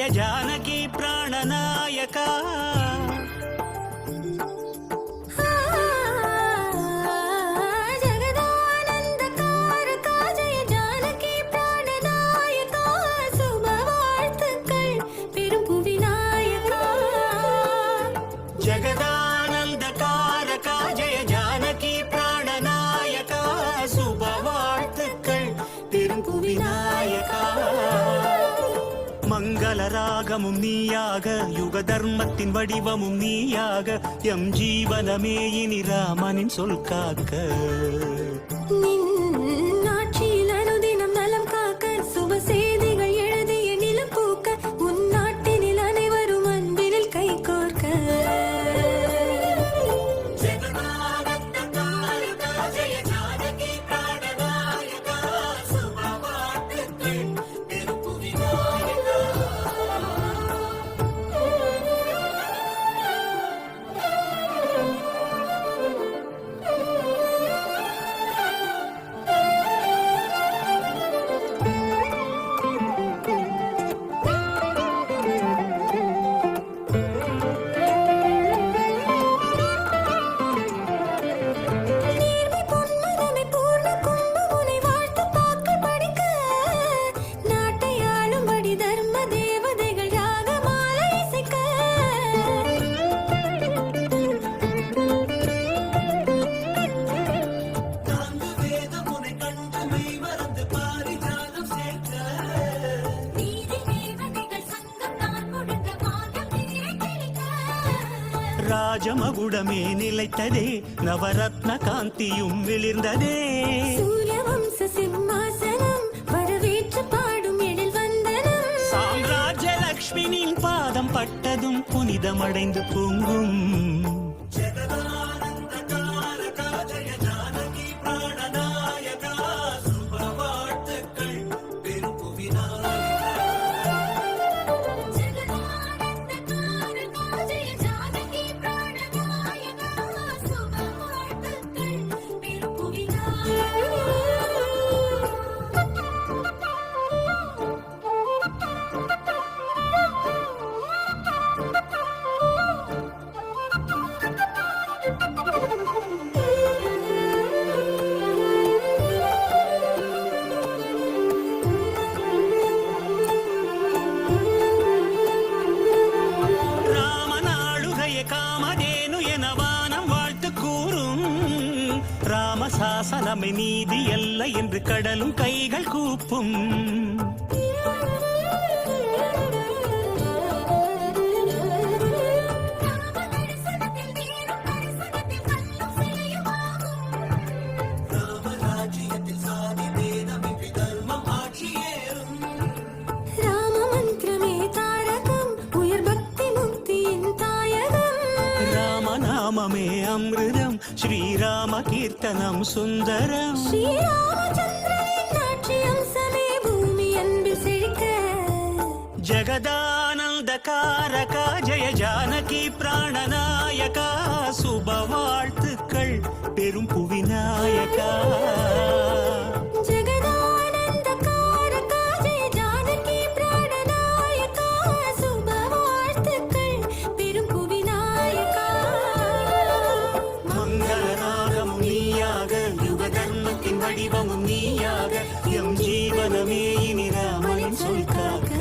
ஜெய ஜானகி பிராணநாயகா மங்களராகமும் நீயாக யுக தர்மத்தின் வடிவமும் நீயாக எம் ஜீவனமே இனி ராமனின் சொல் காக்க நாட்சியில் அனுதினம் நலம் காக்க சுப செய்திகள் எழுதிய நிலம் பூக்க உன் நாட்டினில் அனைவரும் அன்பினில் கை கோர்க்க ராஜமகுடமே நிலைத்ததே நவரத்ன காந்தியும் விளிர்ந்ததே சூரியவம்ச சிம்மாசனம் வரவேற்று பாடும் எழில் வந்தனம் சாம்ராஜ்ய லக்ஷ்மியின் பாதம் பட்டதும் புனிதமடைந்து பொங்கும் ராமசாசனமை நீதி அல்ல என்று கடலும் கைகள் கூப்பும் ராமநாமமே அமிர்தம் ஸ்ரீராம கீர்த்தனம் சுந்தரம் ஸ்ரீராமச்சந்திரனின் ஆட்சி அம்சமே பூமி அன்பில் செழிக்க ஜகதானந்த காரகா ஜெய ஜானகி பிராணநாயகா சுப வாழ்த்துக்கள் பெரும் புவிநாயகா வடிவமும் நீயாக எம் ஜீவனமே இனி ராமனின் சொல் காக்க